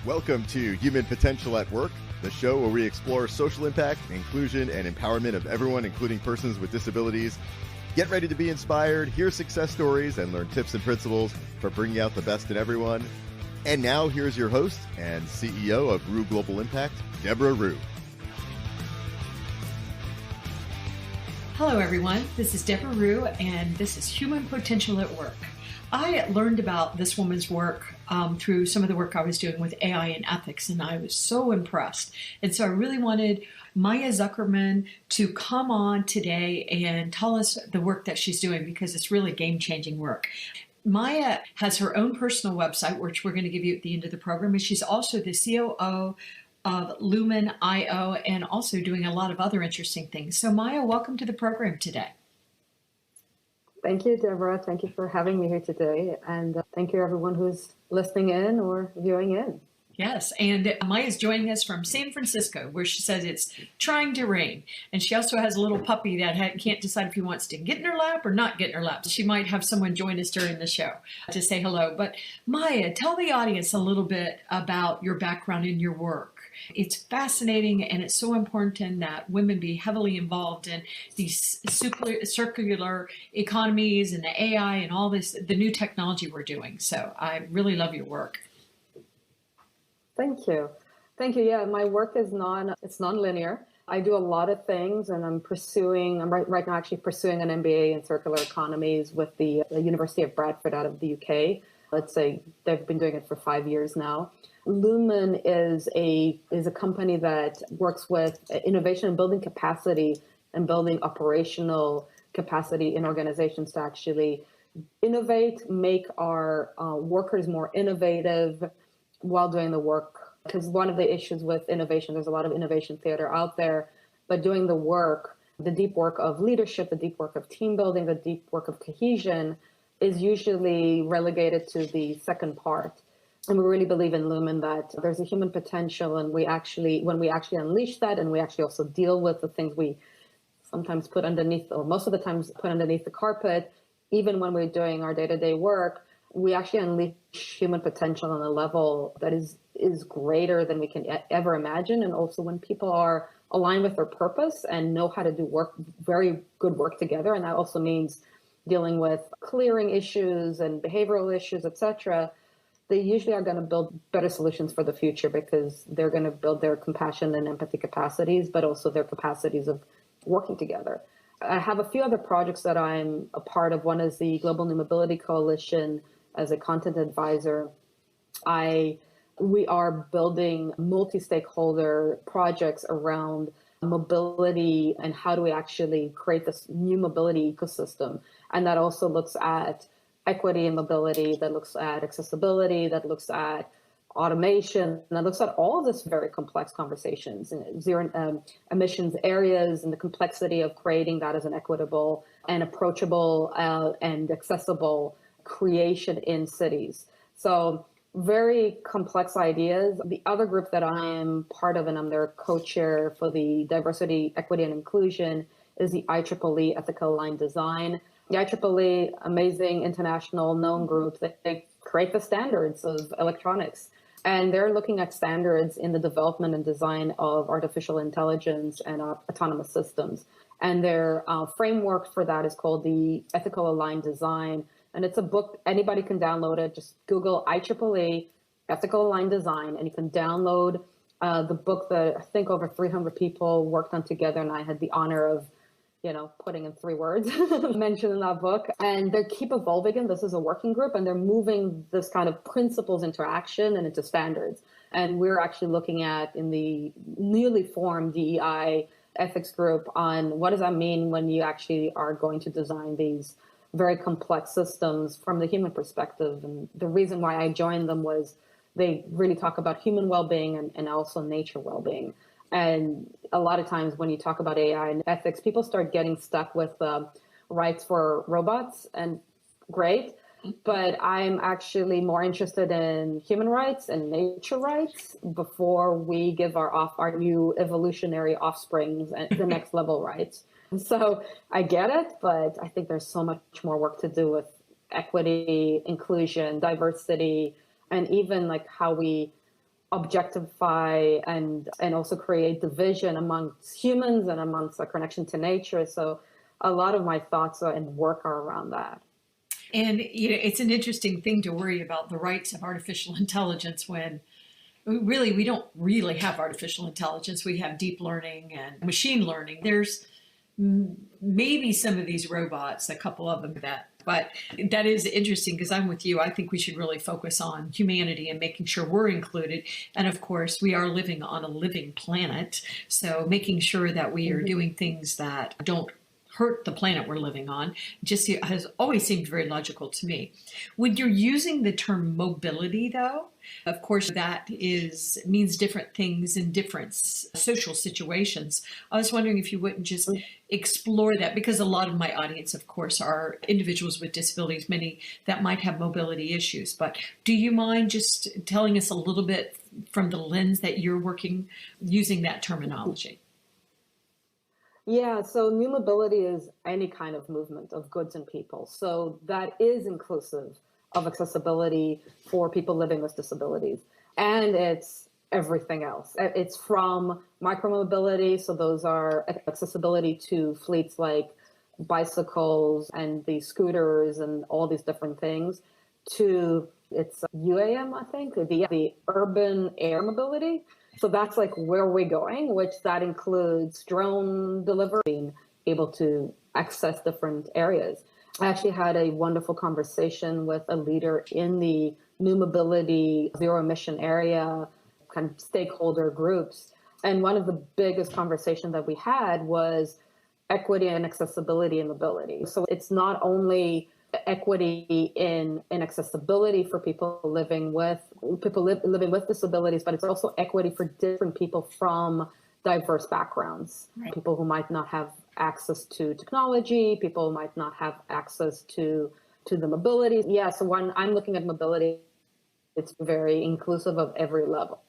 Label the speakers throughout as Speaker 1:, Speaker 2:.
Speaker 1: Welcome to Human Potential at Work, the show where we explore social impact, inclusion, and empowerment of everyone, including persons with disabilities. Get ready to be inspired, hear success stories, and learn tips and principles for bringing out the best in everyone. And now, here's your host and CEO of Rue Global Impact, Deborah Rue.
Speaker 2: Hello, everyone. This is Deborah Rue, and this is Human Potential at Work. I learned about this woman's work through some of the work I was doing with AI and ethics, and I was so impressed. And so I really wanted Maya Zuckerman to come on today and tell us the work that she's doing, because it's really game-changing work. Maya has her own personal website, which we're going to give you at the end of the program, and she's also the COO of LUMAN IO and also doing a lot of other interesting things. So Maya, welcome to the program today.
Speaker 3: Thank you, Deborah. Thank you for having me here today. And thank you, everyone who's listening in or viewing in.
Speaker 2: Yes, and Maya is joining us from San Francisco, where she says it's trying to rain. And she also has a little puppy that can't decide if he wants to get in her lap or not get in her lap. She might have someone join us during the show to say hello. But Maya, tell the audience a little bit about your background in your work. It's fascinating, and it's so important that women be heavily involved in these circular economies and the AI and all this, the new technology we're doing. So I really love your work.
Speaker 3: Thank you. Thank you. Yeah, my work is non-linear. I do a lot of things, and I'm right now actually pursuing an MBA in circular economies with the University of Bradford out of the UK. Let's say they've been doing it for 5 years now. LUMAN is a company that works with innovation and building capacity and building operational capacity in organizations to actually innovate, make our workers more innovative while doing the work. Because one of the issues with innovation, there's a lot of innovation theater out there, but doing the work, the deep work of leadership, the deep work of team building, the deep work of cohesion is usually relegated to the second part. And we really believe in LUMAN that there's a human potential, and when we actually unleash that, and we actually also deal with the things we sometimes put underneath, or most of the times put underneath the carpet, even when we're doing our day-to-day work, we actually unleash human potential on a level that is greater than we can ever imagine. And also when people are aligned with their purpose and know how to do very good work together, and that also means dealing with clearing issues and behavioral issues, etc., they usually are going to build better solutions for the future, because they're going to build their compassion and empathy capacities, but also their capacities of working together. I have a few other projects that I'm a part of. One is the Global New Mobility Coalition as a content advisor. We are building multi-stakeholder projects around mobility and how do we actually create this new mobility ecosystem. And that also looks at equity and mobility, that looks at accessibility, that looks at automation, that looks at all of this very complex conversations, zero emissions areas, and the complexity of creating that as an equitable and approachable and accessible creation in cities. So very complex ideas. The other group that I am part of, and I'm their co-chair for the diversity, equity, and inclusion, is the IEEE Ethical Aligned Design. The IEEE, amazing international known group, that they create the standards of electronics. And they're looking at standards in the development and design of artificial intelligence and autonomous systems. And their framework for that is called the Ethical Aligned Design. And it's a book, anybody can download it. Just Google IEEE Ethical Aligned Design, and you can download the book that I think over 300 people worked on together. And I had the honor of putting in 3 words mentioned in that book. And they keep evolving, and this is a working group, and they're moving this kind of principles into action and into standards. And we're actually looking at, in the newly formed DEI ethics group, on what does that mean when you actually are going to design these very complex systems from the human perspective. And the reason why I joined them was they really talk about human well-being and also nature well-being. And a lot of times when you talk about AI and ethics, people start getting stuck with rights for robots, and great, but I'm actually more interested in human rights and nature rights before we give our new evolutionary offsprings the next level rights. So I get it, but I think there's so much more work to do with equity, inclusion, diversity, and even like how we objectify and also create division amongst humans and amongst a connection to nature. So a lot of my thoughts and work are around that.
Speaker 2: And it's an interesting thing to worry about the rights of artificial intelligence when really we don't really have artificial intelligence. We have deep learning and machine learning. There's maybe some of these robots, a couple of them but that is interesting because I'm with you. I think we should really focus on humanity and making sure we're included. And of course, we are living on a living planet. So making sure that we are doing things that don't hurt the planet we're living on just has always seemed very logical to me. When you're using the term mobility, though, of course, that means different things in different social situations. I was wondering if you wouldn't just explore that, because a lot of my audience, of course, are individuals with disabilities, many that might have mobility issues. But do you mind just telling us a little bit from the lens that you're working using that terminology?
Speaker 3: Yeah, so new mobility is any kind of movement of goods and people. So that is inclusive of accessibility for people living with disabilities. And it's everything else. It's from micromobility, so those are accessibility to fleets like bicycles and the scooters and all these different things, to it's UAM, I think, the urban air mobility. So that's like where we're going, which that includes drone delivery, being able to access different areas. I actually had a wonderful conversation with a leader in the new mobility, zero emission area, kind of stakeholder groups. And one of the biggest conversations that we had was equity and accessibility and mobility. So it's not only equity in accessibility for people living with disabilities, but it's also equity for different people from diverse backgrounds, right. People who might not have access to technology, people who might not have access to the mobility. Yeah, so when I'm looking at mobility, it's very inclusive of every level,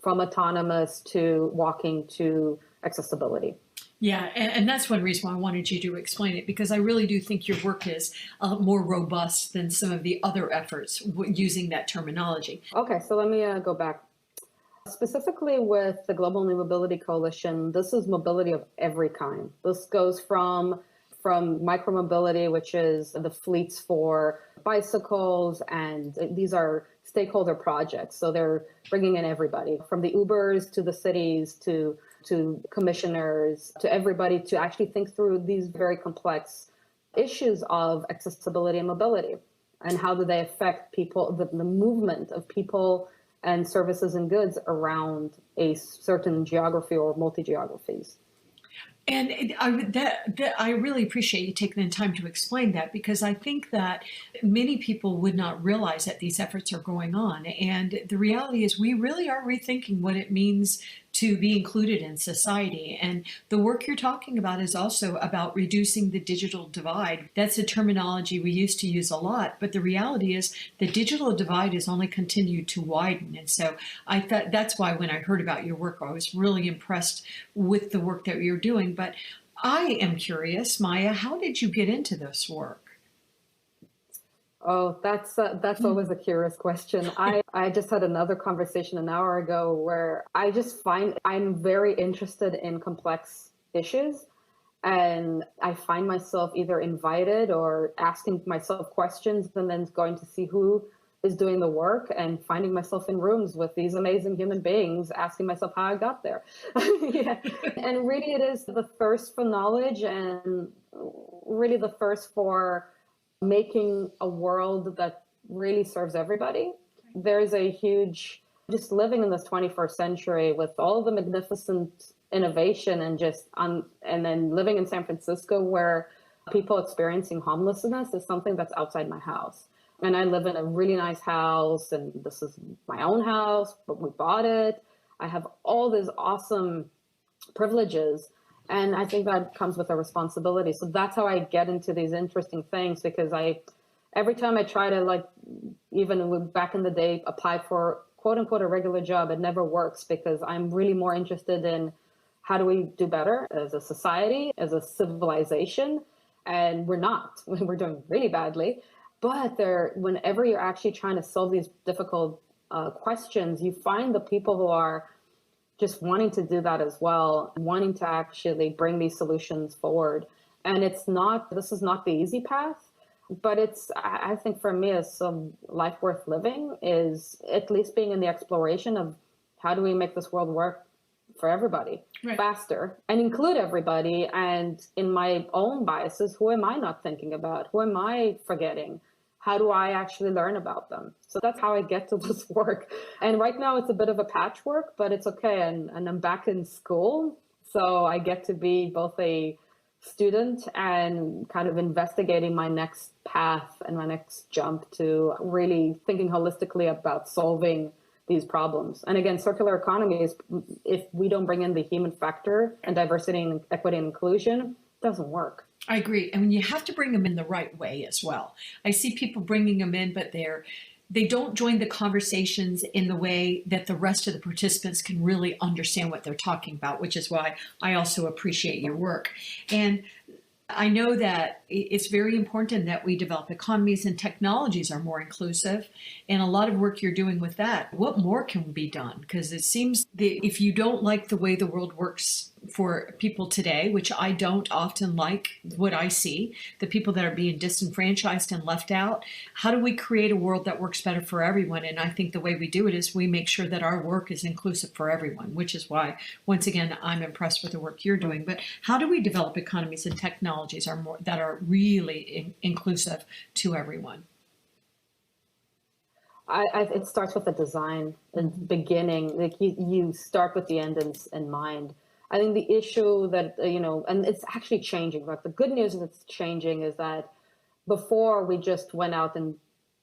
Speaker 3: from autonomous to walking to accessibility.
Speaker 2: Yeah, and that's one reason why I wanted you to explain it, because I really do think your work is more robust than some of the other efforts using that terminology.
Speaker 3: Okay, so let me go back. Specifically with the Global New Mobility Coalition, this is mobility of every kind. This goes from micromobility, which is the fleets for bicycles, and these are stakeholder projects. So they're bringing in everybody, from the Ubers to the cities to commissioners, to everybody, to actually think through these very complex issues of accessibility and mobility, and how do they affect people, the movement of people and services and goods around a certain geography or multi-geographies.
Speaker 2: And I really appreciate you taking the time to explain that, because I think that many people would not realize that these efforts are going on. And the reality is we really are rethinking what it means to be included in society. And the work you're talking about is also about reducing the digital divide. That's a terminology we used to use a lot, but the reality is the digital divide has only continued to widen. And so I thought that's why when I heard about your work, I was really impressed with the work that you're doing. But I am curious, Maya, how did you get into this work?
Speaker 3: Oh, that's always a curious question. I just had another conversation an hour ago where I just find I'm very interested in complex issues, and I find myself either invited or asking myself questions and then going to see who is doing the work, and finding myself in rooms with these amazing human beings, asking myself how I got there. Yeah. And really it is the thirst for knowledge, and really the thirst for making a world that really serves everybody. There's a huge, just living in this 21st century with all the magnificent innovation and and then living in San Francisco, where people experiencing homelessness is something that's outside my house. And I live in a really nice house, and this is my own house, but we bought it. I have all these awesome privileges. And I think that comes with a responsibility. So that's how I get into these interesting things, because every time I try to, even back in the day, apply for quote unquote a regular job, it never works, because I'm really more interested in how do we do better as a society, as a civilization. And we're not, we're doing really badly. But whenever you're actually trying to solve these difficult questions, you find the people who are just wanting to do that as well, wanting to actually bring these solutions forward. And this is not the easy path, but I think for me, as some life worth living is at least being in the exploration of how do we make this world work for everybody faster and include everybody. And in my own biases, who am I not thinking about? Who am I forgetting? How do I actually learn about them? So that's how I get to this work. And right now it's a bit of a patchwork, but it's okay. And I'm back in school. So I get to be both a student and kind of investigating my next path and my next jump to really thinking holistically about solving these problems. And again, circular economy is, if we don't bring in the human factor and diversity and equity and inclusion, it doesn't work.
Speaker 2: I agree. I mean, you have to bring them in the right way as well. I see people bringing them in, but they don't join the conversations in the way that the rest of the participants can really understand what they're talking about, which is why I also appreciate your work. And I know that it's very important that we develop economies and technologies are more inclusive, and a lot of work you're doing with that. What more can be done? Because it seems that if you don't like the way the world works for people today, which I don't often like what I see, the people that are being disenfranchised and left out, how do we create a world that works better for everyone? And I think the way we do it is we make sure that our work is inclusive for everyone, which is why, once again, I'm impressed with the work you're doing. But how do we develop economies and technologies that are really inclusive to everyone?
Speaker 3: It starts with the design and beginning. Like you start with the end in mind. I think the issue that, and it's actually changing. Like the good news is it's changing is that before we just went out and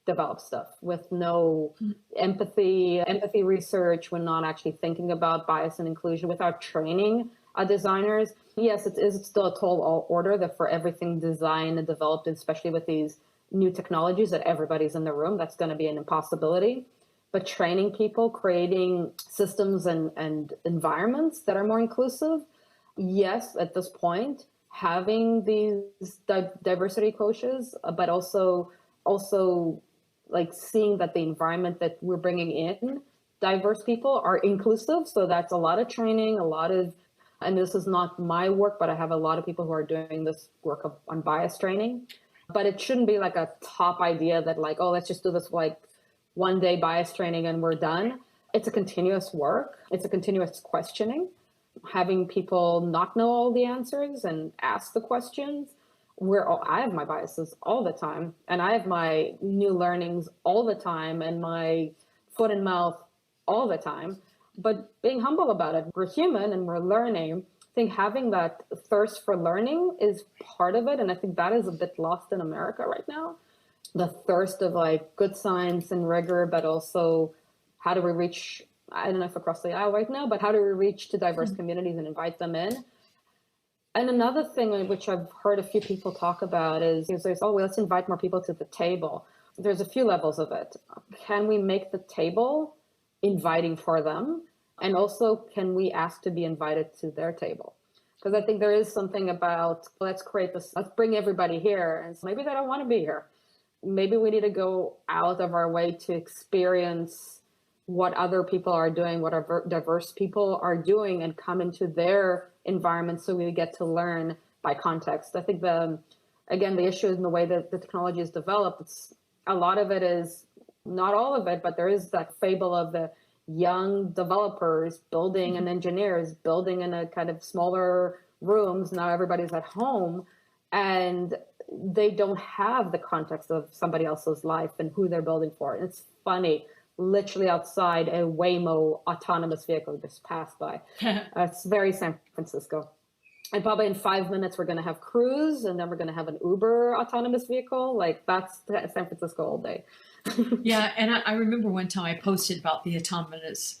Speaker 3: developed stuff with no empathy research. We're not actually thinking about bias and inclusion without training our designers. Yes, it is still a tall order that for everything designed and developed, especially with these new technologies that everybody's in the room, that's going to be an impossibility. But training people, creating systems and environments that are more inclusive. Yes, at this point, having these diversity coaches, but also like seeing that the environment that we're bringing in diverse people are inclusive. So that's a lot of training, and this is not my work, but I have a lot of people who are doing this work on bias training. But it shouldn't be like a top idea that like, oh, let's just do this like one day bias training and we're done. It's a continuous work. It's a continuous questioning, having people not know all the answers and ask the questions. I have my biases all the time, and I have my new learnings all the time, and my foot and mouth all the time. But being humble about it, we're human and we're learning. I think having that thirst for learning is part of it, and I think that is a bit lost in America right now. The thirst of like good science and rigor, but also how do we reach, I don't know if across the aisle right now, but how do we reach to diverse communities and invite them in? And another thing which I've heard a few people talk about is let's invite more people to the table. There's a few levels of it. Can we make the table inviting for them? And also, can we ask to be invited to their table? Because I think there is something about, let's bring everybody here. And so maybe they don't want to be here. Maybe we need to go out of our way to experience what other people are doing, what our diverse people are doing, and come into their environment so we get to learn by context. I think the issue in the way that the technology is developed, a lot of it is, not all of it, but there is that fable of the young developers building and engineers building in a kind of smaller rooms. Now everybody's at home and they don't have the context of somebody else's life and who they're building for. And it's funny. Literally outside, a Waymo autonomous vehicle just passed by. It's very San Francisco. And probably in 5 minutes, we're going to have Cruise, and then we're going to have an Uber autonomous vehicle. Like, that's San Francisco all day.
Speaker 2: Yeah, and I remember one time I posted about the autonomous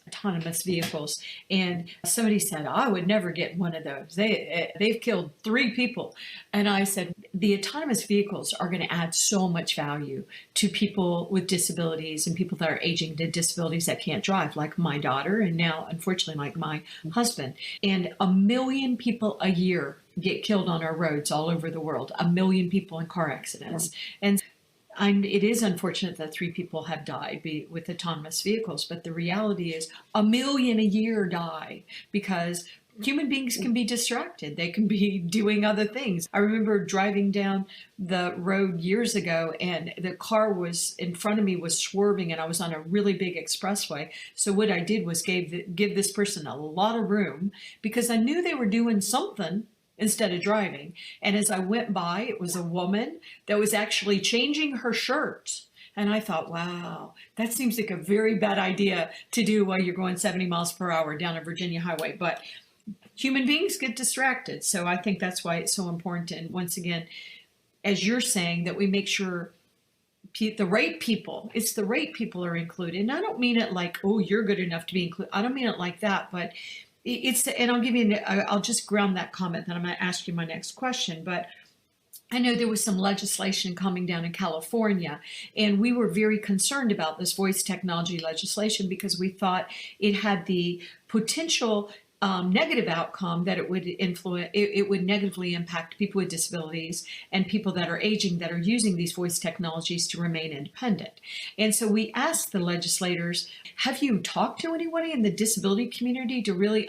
Speaker 2: vehicles, and somebody said, I would never get one of those. They've killed 3 people. And I said, the autonomous vehicles are going to add so much value to people with disabilities and people that are aging to disabilities that can't drive, like my daughter, and now, unfortunately, like my husband. And 1 million people a year get killed on our roads all over the world, 1 million people in car accidents. And it is unfortunate that 3 people have died with autonomous vehicles, but the reality is 1 million a year die because human beings can be distracted. They can be doing other things. I remember driving down the road years ago and the car was in front of me was swerving and I was on a really big expressway. So what I did was give this person a lot of room because I knew they were doing something instead of driving. And as I went by, it was a woman that was actually changing her shirt. And I thought, wow, that seems like a very bad idea to do while you're going 70 miles per hour down a Virginia highway. But human beings get distracted. So I think that's why it's so important. And once again, as you're saying, that we make sure the right people, it's the right people are included. And I don't mean it like, oh, you're good enough to be included. I don't mean it like that, but and I'll just ground that comment, then I'm going to ask you my next question. But I know there was some legislation coming down in California, and we were very concerned about this voice technology legislation because we thought it had the potential negative outcome that it would negatively impact people with disabilities and people that are aging that are using these voice technologies to remain independent. And so we asked the legislators, have you talked to anybody in the disability community to really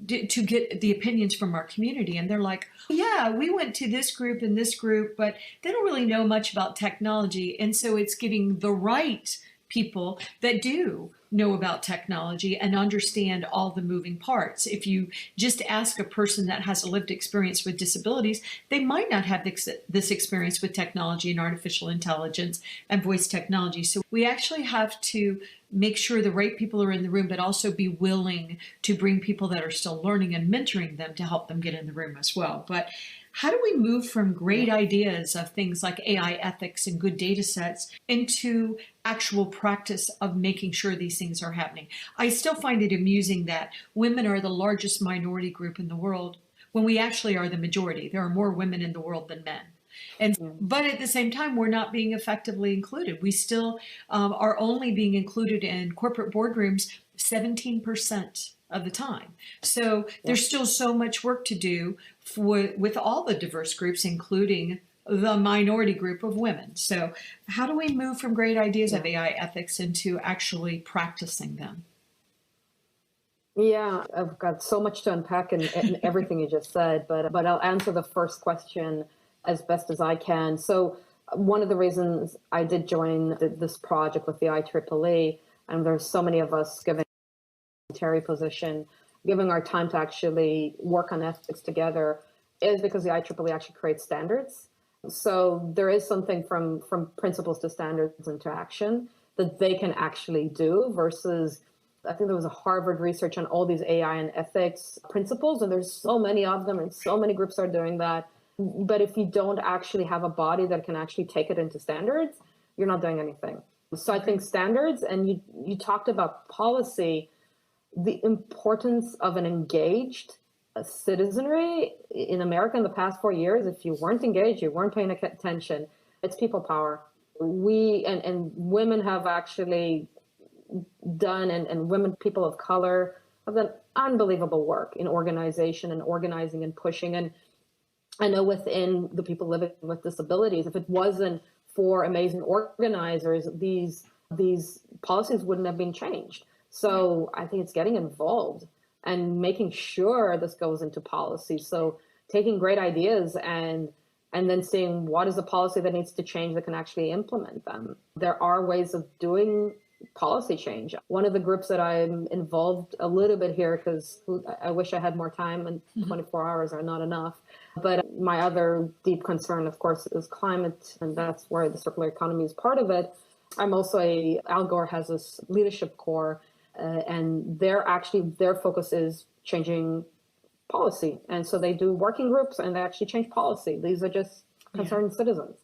Speaker 2: to get the opinions from our community? And they're like, yeah, we went to this group and this group, but they don't really know much about technology. And so it's getting the right people that do know about technology and understand all the moving parts. If you just ask a person that has a lived experience with disabilities, they might not have this experience with technology and artificial intelligence and voice technology. So we actually have to make sure the right people are in the room, but also be willing to bring people that are still learning and mentoring them to help them get in the room as well. But how do we move from great ideas of things like AI ethics and good data sets into actual practice of making sure these things are happening? I still find it amusing that women are the largest minority group in the world when we actually are the majority. There are more women in the world than men. But at the same time, we're not being effectively included. We still are only being included in corporate boardrooms 17% of the time. So there's still so much work to do with all the diverse groups, including the minority group of women. So how do we move from great ideas of AI ethics into actually practicing them?
Speaker 3: Yeah, I've got so much to unpack in everything you just said, but I'll answer the first question as best as I can. So one of the reasons I did join this project with the IEEE, and there's so many of us given a position, giving our time to actually work on ethics together, is because the IEEE actually creates standards. So there is something from principles to standards into action that they can actually do versus, I think there was a Harvard research on all these AI and ethics principles, and there's so many of them and so many groups are doing that. But if you don't actually have a body that can actually take it into standards, you're not doing anything. So I think standards, and you talked about policy, the importance of an engaged citizenry in America in the past 4 years. If you weren't engaged, you weren't paying attention, it's people power. We and women have actually done, and women, people of color, have done unbelievable work in organization and organizing and pushing. And I know within the people living with disabilities, if it wasn't for amazing organizers, these policies wouldn't have been changed. So I think it's getting involved and making sure this goes into policy. So taking great ideas and then seeing what is the policy that needs to change that can actually implement them. There are ways of doing policy change. One of the groups that I'm involved a little bit here, because I wish I had more time, and 24 hours are not enough. But my other deep concern, of course, is climate, and that's where the circular economy is part of it. I'm also Al Gore has this leadership core, and their focus is changing policy. And so they do working groups and they actually change policy. These are just concerned citizens,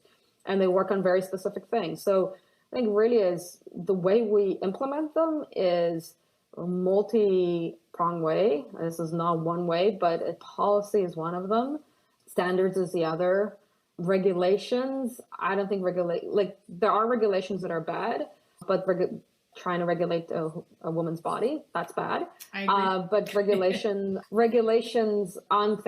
Speaker 3: and they work on very specific things. So I think really is the way we implement them is a multi-pronged way. This is not one way, but policy is one of them. Standards is the other. Regulations, I don't think there are regulations that are bad, but trying to regulate a woman's body. That's bad.
Speaker 2: I agree.
Speaker 3: But regulations on,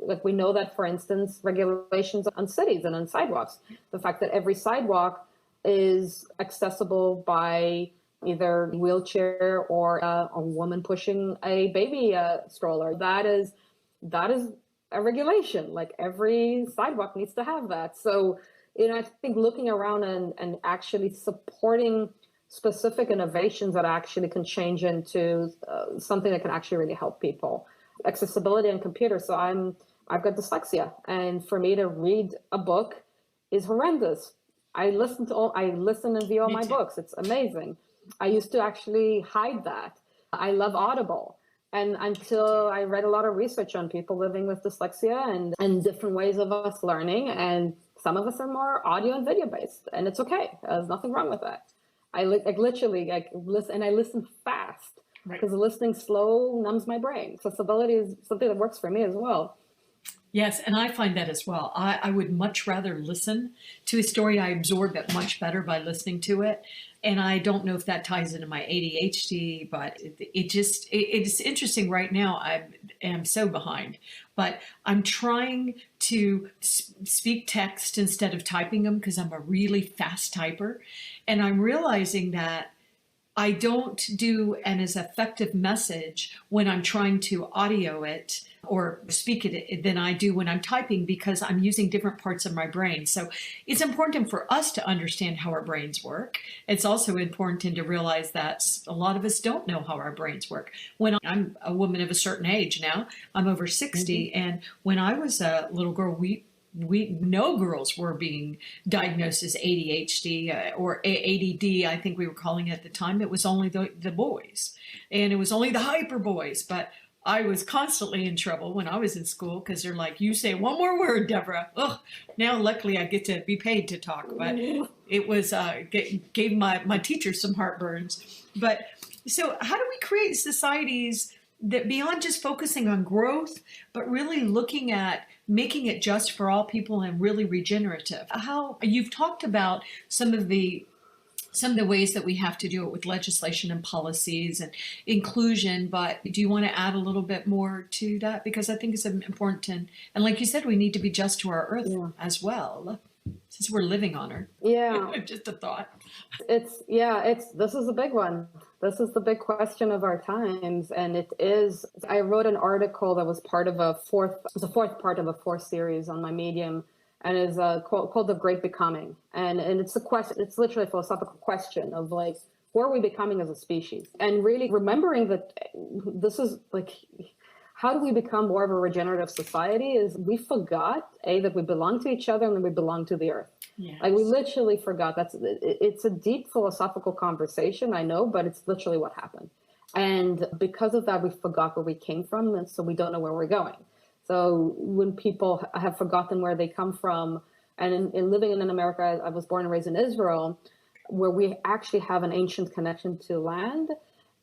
Speaker 3: like, we know that, for instance, regulations on cities and on sidewalks, the fact that every sidewalk is accessible by either wheelchair or a woman pushing a baby stroller. That is a regulation. Like, every sidewalk needs to have that. So, I think looking around and actually supporting specific innovations that actually can change into something that can actually really help people. Accessibility on computers. So I've got dyslexia, and for me to read a book is horrendous. I listen and view all my books. It's amazing. I used to actually hide that. I love Audible. And until I read a lot of research on people living with dyslexia and different ways of us learning, and some of us are more audio and video based, and it's okay. There's nothing wrong with that. I literally listen, and I listen fast because listening slow numbs my brain. Accessibility is something that works for me as well.
Speaker 2: Yes, and I find that as well. I would much rather listen to a story. I absorb it much better by listening to it. And I don't know if that ties into my ADHD, but it's interesting right now. I am so behind, but I'm trying to speak text instead of typing them because I'm a really fast typer. And I'm realizing that I don't do an as effective message when I'm trying to audio it or speak it than I do when I'm typing, because I'm using different parts of my brain. So it's important for us to understand how our brains work. It's also important to realize that a lot of us don't know how our brains work. When I'm a woman of a certain age now, I'm over 60, and when I was a little girl, we no girls were being diagnosed as ADHD or ADD, I think we were calling it at the time. It was only the boys, and it was only the hyper boys. But I was constantly in trouble when I was in school because they're like, you say one more word, Deborah. Ugh. Now, luckily, I get to be paid to talk, but it was gave my teachers some heartburns. But so how do we create societies that, beyond just focusing on growth, but really looking at making it just for all people and really regenerative? How you've talked about some of the ways that we have to do it with legislation and policies and inclusion, but do you want to add a little bit more to that? Because I think it's important, and like you said, we need to be just to our earth as well, since we're living on her.
Speaker 3: Yeah.
Speaker 2: Just a thought.
Speaker 3: This is a big one. This is the big question of our times. And it is, I wrote an article that was part of the fourth part of a 4th series on my Medium, and is called The Great Becoming. And it's a question, it's literally a philosophical question of, like, who are we becoming as a species? And really remembering that this is like, how do we become more of a regenerative society? Is we forgot, that we belong to each other and that we belong to the earth. Yes. Like, we literally forgot. It's a deep philosophical conversation, I know, but it's literally what happened. And because of that, we forgot where we came from, and so we don't know where we're going. So when people have forgotten where they come from, and in living in America, I was born and raised in Israel, where we actually have an ancient connection to land,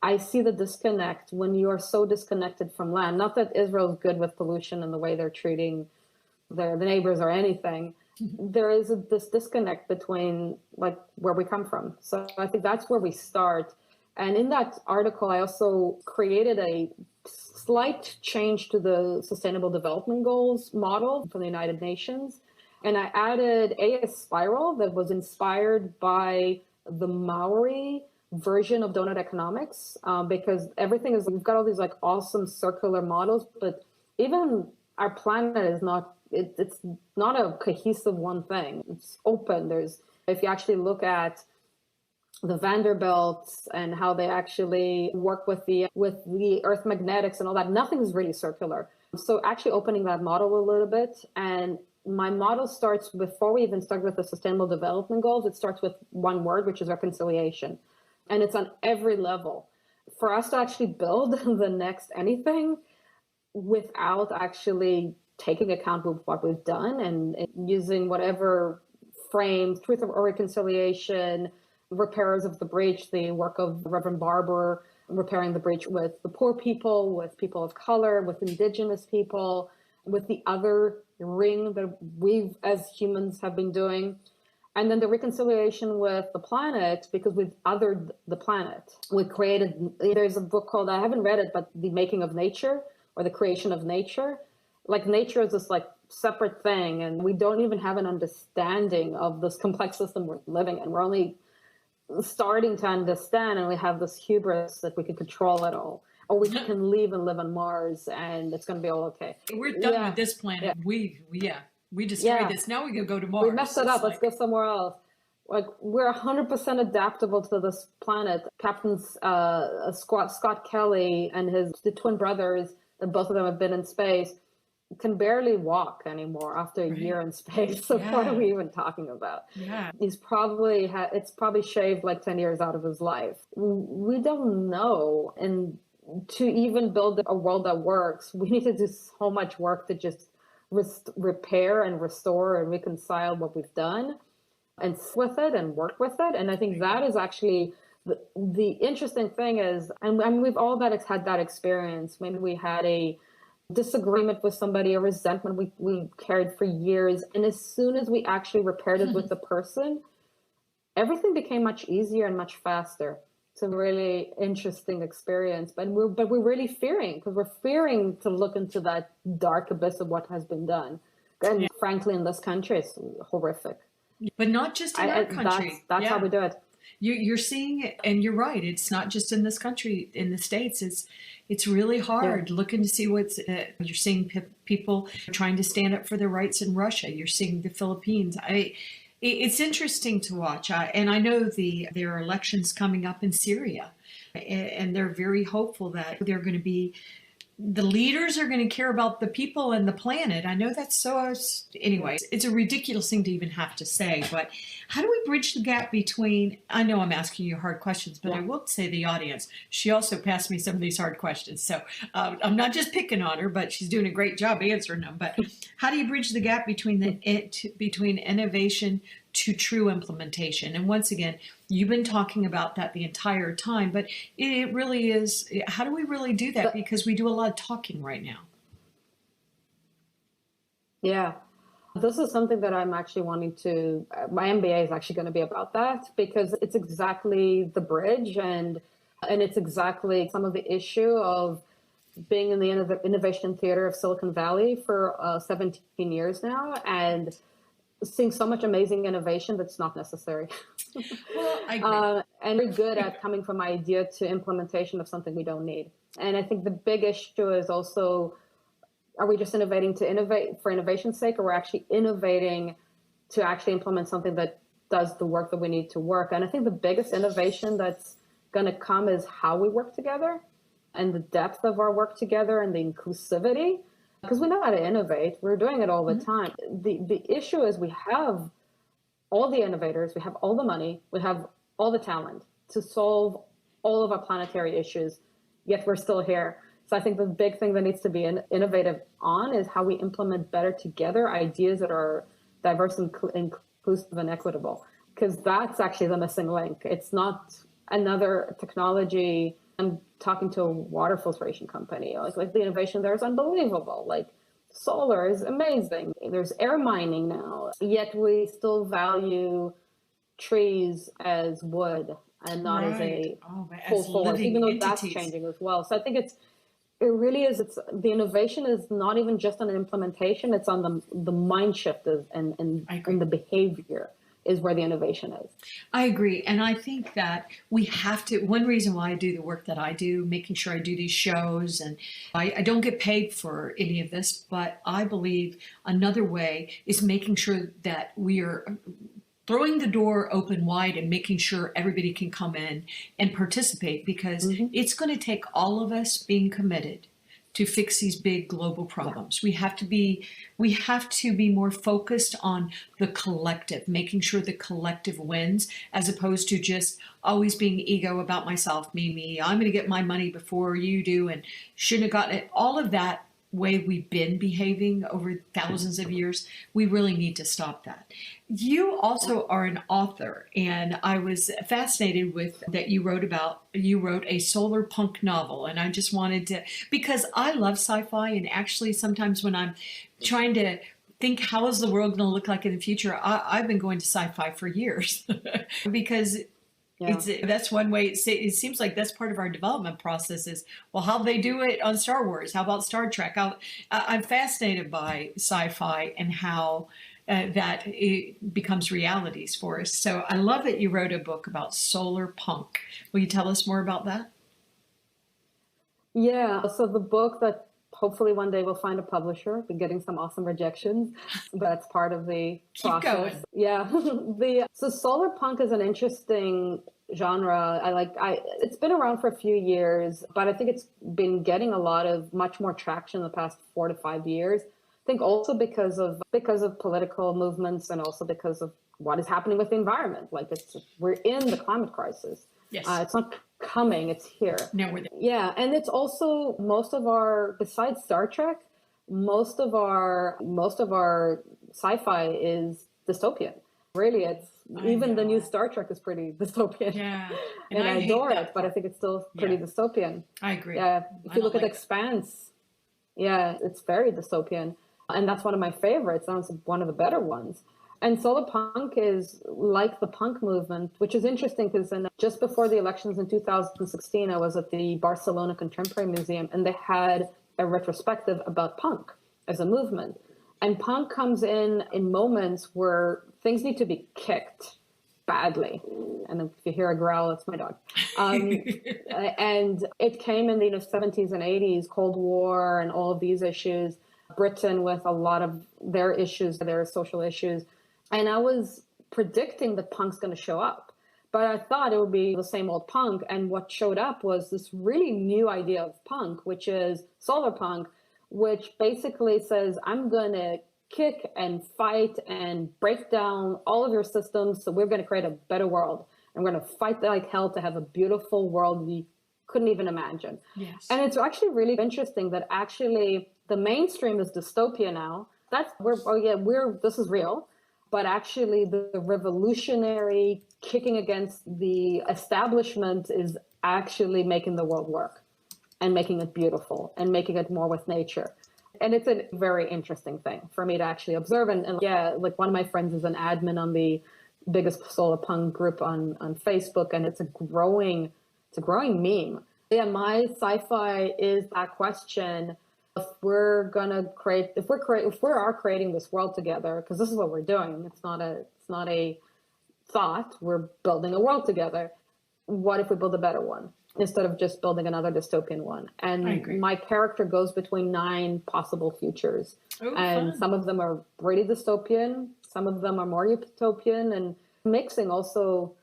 Speaker 3: I see the disconnect when you are so disconnected from land. Not that Israel is good with pollution and the way they're treating the neighbors or anything. There is this disconnect between, like, where we come from. So I think that's where we start. And in that article, I also created a slight change to the Sustainable Development Goals model from the United Nations. And I added a spiral that was inspired by the Maori version of donut economics, because everything is, we've got all these like awesome circular models, but even our planet is not, it's not a cohesive one thing. It's open. If you actually look at the Vanderbilts and how they actually work with the Earth magnetics and all that, nothing is really circular. So actually opening that model a little bit, and my model starts, before we even start with the Sustainable Development Goals, it starts with one word, which is reconciliation. And it's on every level. For us to actually build the next anything without actually taking account of what we've done and using whatever frames, truth or reconciliation, repairers of the breach, the work of Reverend Barber, repairing the breach with the poor people, with people of color, with indigenous people, with the other ring that we've as humans have been doing. And then the reconciliation with the planet, because we've othered the planet. We created, there's a book called, I haven't read it, but The Making of Nature, or The Creation of Nature. Like, nature is this like separate thing, and we don't even have an understanding of this complex system we're living in. We're only starting to understand, and we have this hubris that we can control it all. Or we can leave and live on Mars, and it's going to be all okay.
Speaker 2: We're done with this planet. We destroyed this. Now we can go to Mars.
Speaker 3: We messed it up. Let's go somewhere else. Like, we're 100% adaptable to this planet. Captain Scott Kelly and the twin brothers, and both of them have been in space, can barely walk anymore after a year in space. So what are we even talking about?
Speaker 2: Yeah.
Speaker 3: He's probably it's probably shaved like 10 years out of his life. We don't know. And to even build a world that works, we need to do so much work to just repair and restore and reconcile what we've done and sit with it and work with it. And I think that is actually the interesting thing is, and we've all had that experience. Maybe we had a disagreement with somebody, a resentment we carried for years. And as soon as we actually repaired it with the person, everything became much easier and much faster. It's a really interesting experience, but we're really fearing, because we're fearing to look into that dark abyss of what has been done. And frankly, in this country, it's horrific.
Speaker 2: But not just in our country.
Speaker 3: That's how we do it.
Speaker 2: You're seeing it, and you're right. It's not just in this country, in the States. It's really hard looking to see what's. You're seeing people trying to stand up for their rights in Russia. You're seeing the Philippines. It's interesting to watch. And I know there are elections coming up in Syria, and they're very hopeful that they're going to be. The leaders are going to care about the people and the planet. I know that's so. Anyway, it's a ridiculous thing to even have to say, but how do we bridge the gap between, I know I'm asking you hard questions, but I will say the audience, she also passed me some of these hard questions. So I'm not just picking on her, but she's doing a great job answering them. But how do you bridge the gap between innovation to true implementation? And once again, you've been talking about that the entire time, but it really is, how do we really do that? Because we do a lot of talking right now.
Speaker 3: Yeah. This is something that I'm actually wanting to, my MBA is actually going to be about that, because it's exactly the bridge, and it's exactly some of the issue of being in the innovation theater of Silicon Valley for 17 years now, and seeing so much amazing innovation that's not necessary.
Speaker 2: Well, I agree.
Speaker 3: And we're good at coming from idea to implementation of something we don't need. And I think the big issue is also, are we just innovating to innovate for innovation's sake, or we're actually innovating to actually implement something that does the work that we need to work? And I think the biggest innovation that's going to come is how we work together, and the depth of our work together, and the inclusivity. Because we know how to innovate. We're doing it all the time. The issue is we have all the innovators, we have all the money, we have all the talent to solve all of our planetary issues, yet we're still here. So I think the big thing that needs to be innovative on is how we implement better together ideas that are diverse and inclusive and equitable, because that's actually the missing link. It's not another technology. I'm talking to a water filtration company. Like the innovation there is unbelievable. Like solar is amazing. There's air mining now, yet we still value trees as wood and not as a full force, even though that's changing as well. So I think it really is. It's the innovation is not even just on implementation. It's on the mind shift and the behavior is where the innovation is.
Speaker 2: I agree. And I think that we have to, one reason why I do the work that I do, making sure I do these shows, and I don't get paid for any of this, but I believe another way is making sure that we are throwing the door open wide and making sure everybody can come in and participate, because it's going to take all of us being committed to fix these big global problems. We have to be more focused on the collective, making sure the collective wins, as opposed to just always being ego about myself, me, I'm going to get my money before you do, and shouldn't have gotten it. All of that way we've been behaving over thousands of years, we really need to stop that. You also are an author, and I was fascinated with that you wrote a Solarpunk novel, and I just wanted to, because I love sci-fi, and actually sometimes when I'm trying to think, how is the world going to look like in the future? I've been going to sci-fi for years because that's one way. It seems like that's part of our development process is, well, how they do it on Star Wars? How about Star Trek? I'm fascinated by sci-fi and how that it becomes realities for us. So I love that you wrote a book about Solarpunk. Will you tell us more about that?
Speaker 3: Yeah, so the book that hopefully one day we'll find a publisher. Been getting some awesome rejections, but that's part of the
Speaker 2: Keep
Speaker 3: process.
Speaker 2: going.
Speaker 3: Yeah. So Solarpunk is an interesting genre. It's been around for a few years, but I think it's been getting much more traction in the past 4 to 5 years. I think also because of political movements and also because of what is happening with the environment. Like we're in the climate crisis.
Speaker 2: Yes.
Speaker 3: It's not coming, it's here.
Speaker 2: Now we're there.
Speaker 3: Yeah, and it's also besides Star Trek, most of our sci-fi is dystopian. Really, even the new Star Trek is pretty dystopian.
Speaker 2: Yeah,
Speaker 3: and I adore it, but I think it's still pretty dystopian.
Speaker 2: I agree.
Speaker 3: Yeah, if you look at Expanse, it's very dystopian, and that's one of my favorites. That's one of the better ones. And Solarpunk is like the punk movement, which is interesting because just before the elections in 2016, I was at the Barcelona Contemporary Museum, and they had a retrospective about punk as a movement. And punk comes in moments where things need to be kicked badly. And if you hear a growl, it's my dog. And it came in the 70s and 80s, Cold War and all of these issues, Britain with a lot of their issues, their social issues. And I was predicting that punk's going to show up, but I thought it would be the same old punk. And what showed up was this really new idea of punk, which is Solarpunk, which basically says, I'm going to kick and fight and break down all of your systems. So we're going to create a better world. And we're going to fight like hell to have a beautiful world we couldn't even imagine.
Speaker 2: Yes.
Speaker 3: And it's actually really interesting that actually the mainstream is dystopia now. This is real. But actually the revolutionary kicking against the establishment is actually making the world work and making it beautiful and making it more with nature. And it's a very interesting thing for me to actually observe. And like one of my friends is an admin on the biggest Solarpunk group on Facebook, and it's a growing meme. Yeah, my sci-fi is that question. If we are creating this world together, because this is what we're doing, it's not a thought, we're building a world together. What if we build a better one instead of just building another dystopian one? And my character goes between 9 possible futures. And some of them are really dystopian, some of them are more utopian, and mixing also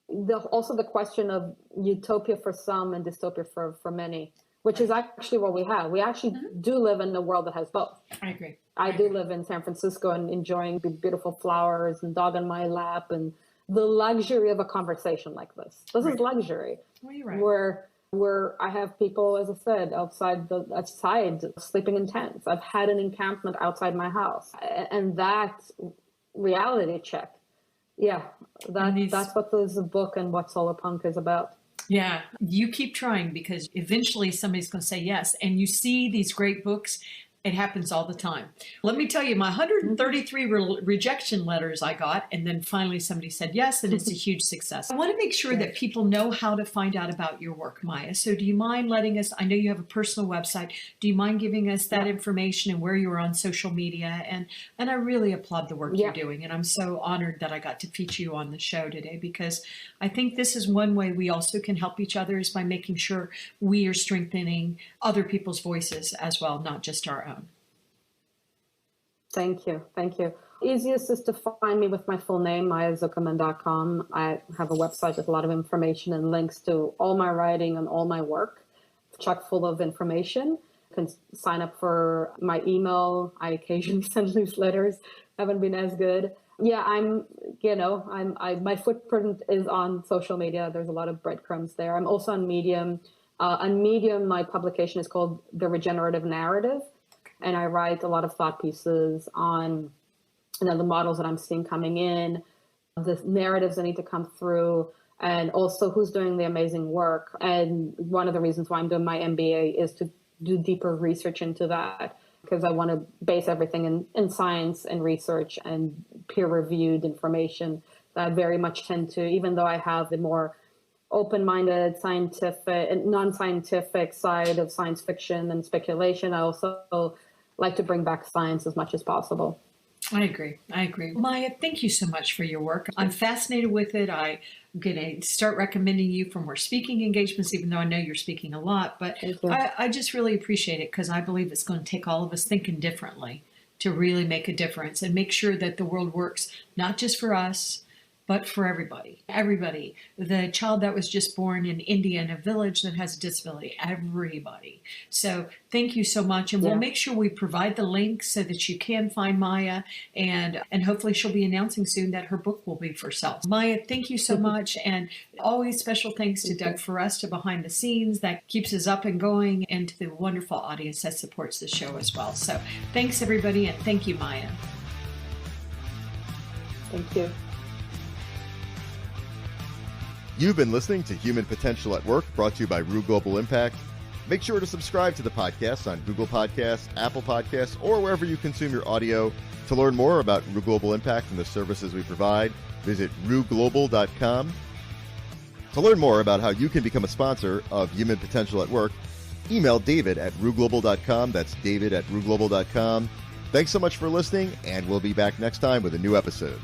Speaker 3: the question of utopia for some and dystopia for many. Which is actually what we have. We actually do live in a world that has both.
Speaker 2: I agree.
Speaker 3: I do live in San Francisco and enjoying the beautiful flowers and dog on my lap and the luxury of a conversation like this. This is luxury.
Speaker 2: Well, you're right.
Speaker 3: Where I have people, as I said, outside sleeping in tents. I've had an encampment outside my house, and that reality check. Yeah, that's what this book and what Solarpunk is about.
Speaker 2: Yeah, you keep trying because eventually somebody's going to say yes. And you see these great books, it happens all the time. Let me tell you, my 133 rejection letters I got, and then finally somebody said yes, and it's a huge success. I want to make sure that people know how to find out about your work, Maya. So do you mind letting us, I know you have a personal website, do you mind giving us that information and where you're on social media? And I really applaud the work you're doing. And I'm so honored that I got to feature you on the show today, because I think this is one way we also can help each other, is by making sure we are strengthening other people's voices as well, not just our own.
Speaker 3: Thank you. Easiest is to find me with my full name, mayazuckerman.com. I have a website with a lot of information and links to all my writing and all my work. It's chock full of information. You can sign up for my email. I occasionally send newsletters. Haven't been as good. Yeah, my footprint is on social media. There's a lot of breadcrumbs there. I'm also on Medium. On Medium, my publication is called The Regenerative Narrative. And I write a lot of thought pieces on the models that I'm seeing coming in, the narratives that need to come through, and also who's doing the amazing work. And one of the reasons why I'm doing my MBA is to do deeper research into that because I want to base everything in science and research and peer-reviewed information. I very much tend to, even though I have the more open-minded, scientific and non-scientific side of science fiction and speculation, I also like to bring back science as much as possible.
Speaker 2: I agree. Maya, thank you so much for your work. I'm fascinated with it. I'm going to start recommending you for more speaking engagements, even though I know you're speaking a lot. But I just really appreciate it because I believe it's going to take all of us thinking differently to really make a difference and make sure that the world works not just for us, but for everybody. Everybody. The child that was just born in India in a village that has a disability. Everybody. So thank you so much. And we'll make sure we provide the links so that you can find Maya. And hopefully she'll be announcing soon that her book will be for sale. Maya, thank you so much. And always special thanks to Doug Foresta behind the scenes that keeps us up and going, and to the wonderful audience that supports the show as well. So thanks, everybody. And thank you, Maya.
Speaker 3: Thank you.
Speaker 1: You've been listening to Human Potential at Work, brought to you by Rue Global Impact. Make sure to subscribe to the podcast on Google Podcasts, Apple Podcasts, or wherever you consume your audio. To learn more about Rue Global Impact and the services we provide, visit rueglobal.com. To learn more about how you can become a sponsor of Human Potential at Work, email David at rueglobal.com. That's David at rueglobal.com. Thanks so much for listening, and we'll be back next time with a new episode.